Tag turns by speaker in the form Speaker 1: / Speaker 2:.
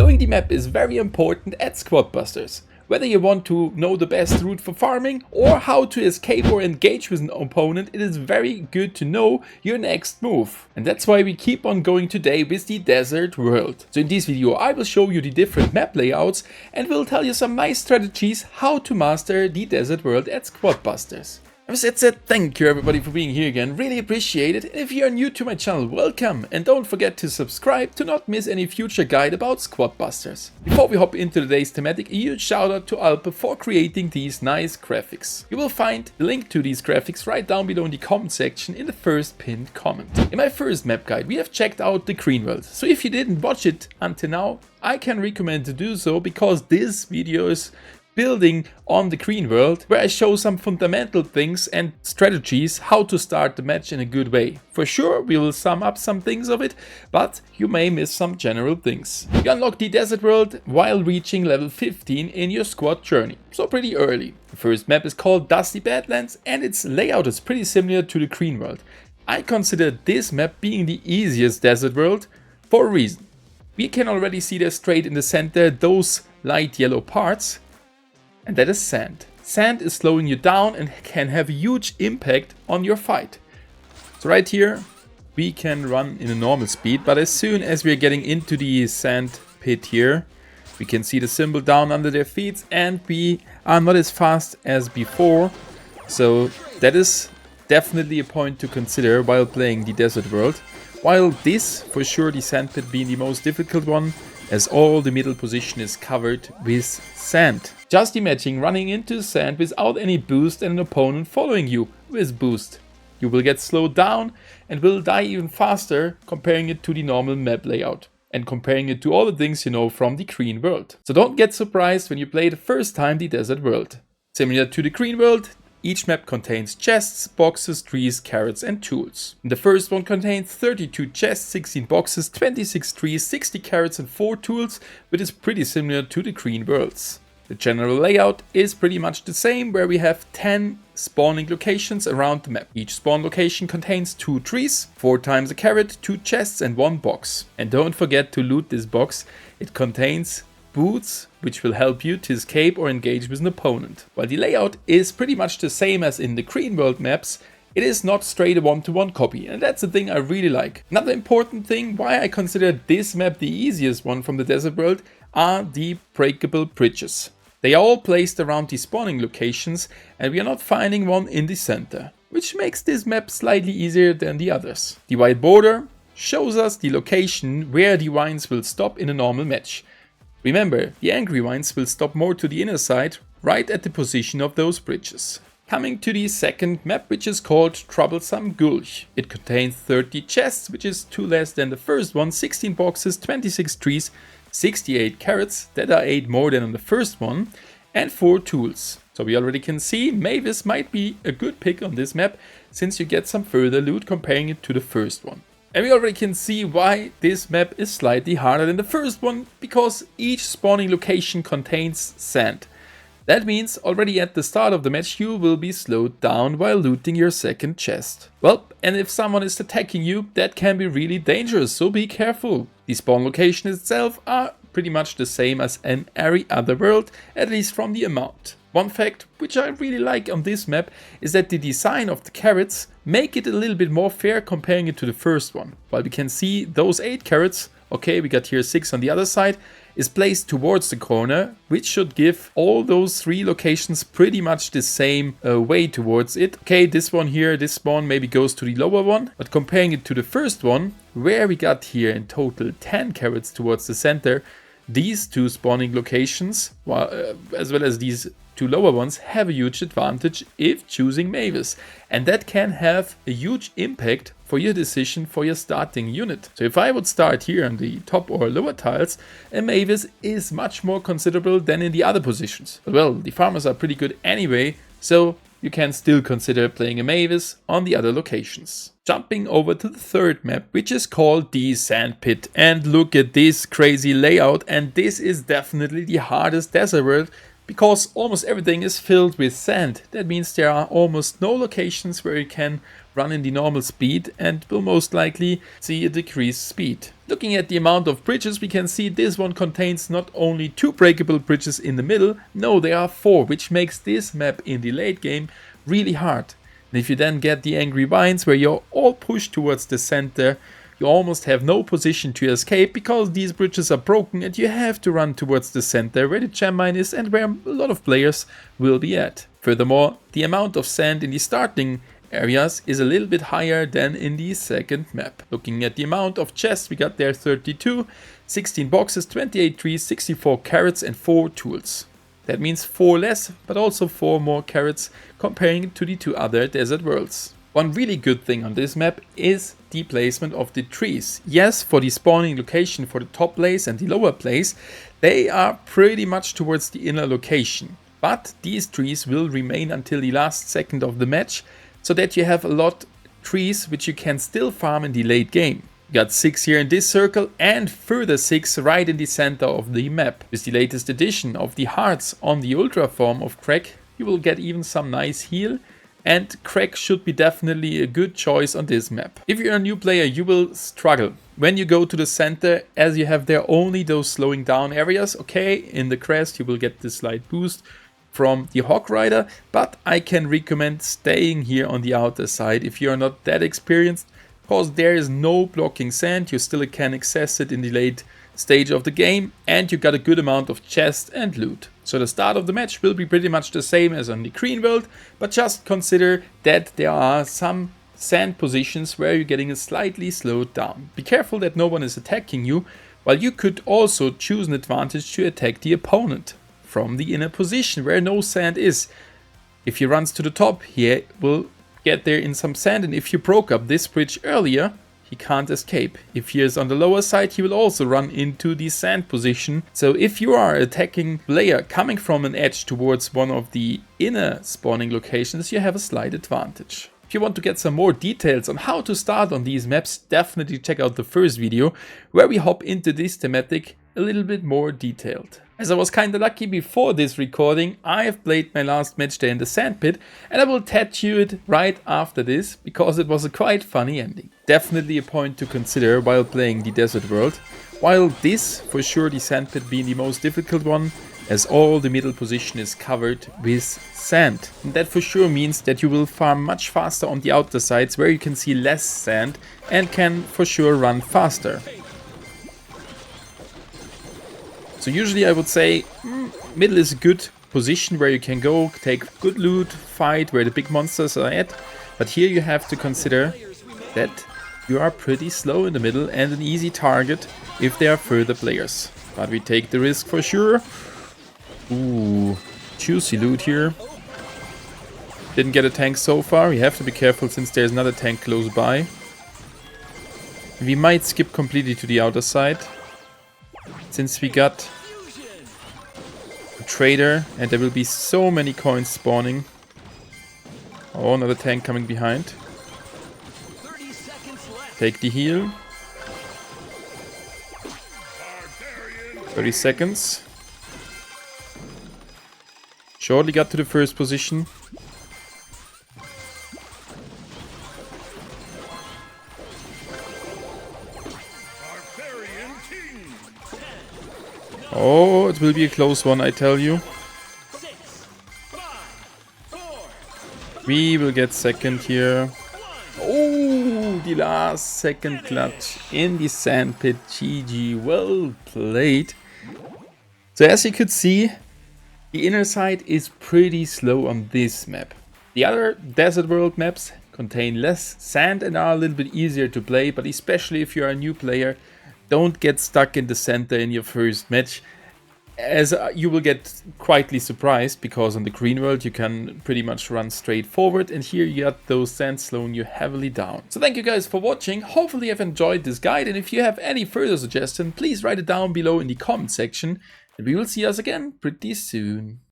Speaker 1: Knowing the map is very important at Squad Busters. Whether you want to know the best route for farming or how to escape or engage with an opponent, it is very good to know your next move. And that's why we keep on going today with the desert world. So in this video I will show you the different map layouts and will tell you some nice strategies how to master the desert world at Squad Busters. With that said, thank you everybody for being here again, really appreciate it. And if you are new to my channel, welcome, and don't forget to subscribe to not miss any future guide about Squad Busters. Before we hop into today's thematic, a huge shout out to Alpe for creating these nice graphics. You will find the link to these graphics right down below in the comment section in the first pinned comment. In my first map guide we have checked out the green world, so if you didn't watch it until now, I can recommend to do so because this video is building on the green world, where I show some fundamental things and strategies how to start the match in a good way. For sure we will sum up some things of it, but you may miss some general things. You unlock the desert world while reaching level 15 in your squad journey, so pretty early. The first map is called Dusty Badlands and its layout is pretty similar to the green world. I consider this map being the easiest desert world for a reason. We can already see there straight in the center those light yellow parts, and that is sand. Sand is slowing you down and can have a huge impact on your fight. So right here we can run in a normal speed, but as soon as we are getting into the sand pit here, we can see the symbol down under their feet and we are not as fast as before. So that is definitely a point to consider while playing the desert world. While this, for sure, the sand pit being the most difficult one, as all the middle position is covered with sand. Just imagine running into sand without any boost and an opponent following you with boost. You will get slowed down and will die even faster comparing it to the normal map layout and comparing it to all the things you know from the green world. So don't get surprised when you play the first time the desert world. Similar to the green world, each map contains chests, boxes, trees, carrots and tools. The first one contains 32 chests, 16 boxes, 26 trees, 60 carrots and 4 tools, which is pretty similar to the green worlds. The general layout is pretty much the same, where we have 10 spawning locations around the map. Each spawn location contains 2 trees, 4 times a carrot, 2 chests and 1 box. And don't forget to loot this box, it contains boots, which will help you to escape or engage with an opponent. While the layout is pretty much the same as in the green world maps, it is not straight a one-to-one copy, and that's the thing I really like. Another important thing why I consider this map the easiest one from the desert world are the breakable bridges. They are all placed around the spawning locations and we are not finding one in the center, which makes this map slightly easier than the others. The white border shows us the location where the vines will stop in a normal match. Remember, the angry vines will stop more to the inner side, right at the position of those bridges. Coming to the second map, which is called Troublesome Gulch. It contains 30 chests, which is 2 less than the first one, 16 boxes, 26 trees, 68 carrots, that are 8 more than on the first one, and 4 tools. So we already can see Mavis might be a good pick on this map, since you get some further loot comparing it to the first one. And we already can see why this map is slightly harder than the first one, because each spawning location contains sand. That means already at the start of the match you will be slowed down while looting your second chest. Well, and if someone is attacking you, that can be really dangerous, so be careful. The spawn location itself are pretty much the same as in every other world, at least from the amount. One fact which I really like on this map is that the design of the carrots make it a little bit more fair comparing it to the first one. While we can see those 8 carrots, okay, we got here 6 on the other side, is placed towards the corner, which should give all those 3 locations pretty much the same way towards it. Okay, this one here, this spawn maybe goes to the lower one, but comparing it to the first one, where we got here in total 10 carrots towards the center, these 2 spawning locations, as well as these 2 lower ones, have a huge advantage if choosing Mavis, and that can have a huge impact for your decision for your starting unit. So if I would start here on the top or lower tiles, a Mavis is much more considerable than in the other positions. But well, the farmers are pretty good anyway, so you can still consider playing a Mavis on the other locations. Jumping over to the third map, which is called the Sand Pit. And look at this crazy layout, and this is definitely the hardest desert world because almost everything is filled with sand. That means there are almost no locations where you can run in the normal speed and will most likely see a decreased speed. Looking at the amount of bridges, we can see this one contains not only 2 breakable bridges in the middle, no, there are 4, which makes this map in the late game really hard. And if you then get the angry vines where you're all pushed towards the center, you almost have no position to escape because these bridges are broken and you have to run towards the center where the gem mine is and where a lot of players will be at. Furthermore, the amount of sand in the starting areas is a little bit higher than in the second map. Looking at the amount of chests, we got there 32, 16 boxes, 28 trees, 64 carrots and 4 tools. That means 4 less, but also 4 more carrots comparing to the 2 other desert worlds. One really good thing on this map is the placement of the trees. Yes, for the spawning location for the top place and the lower place, they are pretty much towards the inner location. But these trees will remain until the last second of the match, so that you have a lot of trees which you can still farm in the late game. You got 6 here in this circle and further 6 right in the center of the map. With the latest addition of the hearts on the ultra form of Crack, you will get even some nice heal. And Crack should be definitely a good choice on this map. If you're a new player, you will struggle when you go to the center, as you have there only those slowing down areas. Okay, in the crest you will get this slight boost from the Hawk Rider, but I can recommend staying here on the outer side if you're not that experienced, because there is no blocking sand. You still can access it in the late stage of the game, and you got a good amount of chest and loot. So the start of the match will be pretty much the same as on the green world, but just consider that there are some sand positions where you're getting slightly slowed down. Be careful that no one is attacking you, while you could also choose an advantage to attack the opponent from the inner position where no sand is. If he runs to the top, he will get there in some sand, and if you broke up this bridge earlier, he can't escape. If he is on the lower side, he will also run into the sand position. So if you are attacking player coming from an edge towards one of the inner spawning locations, you have a slight advantage. If you want to get some more details on how to start on these maps, definitely check out the first video where we hop into this thematic a little bit more detailed. As I was kinda lucky before this recording, I have played my last match there in the sandpit, and I will tattoo it right after this because it was a quite funny ending. Definitely a point to consider while playing the desert world, while this, for sure the sandpit being the most difficult one, as all the middle position is covered with sand. And that for sure means that you will farm much faster on the outer sides where you can see less sand and can for sure run faster. So usually I would say middle is a good position where you can go, take good loot, fight where the big monsters are at. But here you have to consider that you are pretty slow in the middle and an easy target if there are further players. But we take the risk for sure. Ooh, juicy loot here. Didn't get a tank so far. We have to be careful since there's another tank close by. We might skip completely to the outer side, since we got a trader and there will be so many coins spawning. Oh, another tank coming behind. Take the heal. 30 seconds. Shortly got to the first position. Oh, it will be a close one, I tell you. We will get second here. Oh, the last second clutch in the sandpit. GG, well played. So as you could see, the inner side is pretty slow on this map. The other desert world maps contain less sand and are a little bit easier to play, but especially if you're a new player, don't get stuck in the center in your first match, as you will get quietly surprised, because on the green world you can pretty much run straight forward, and here you got those sands slowing you heavily down. So thank you guys for watching. Hopefully you have enjoyed this guide, and if you have any further suggestions, please write it down below in the comment section, and we will see us again pretty soon.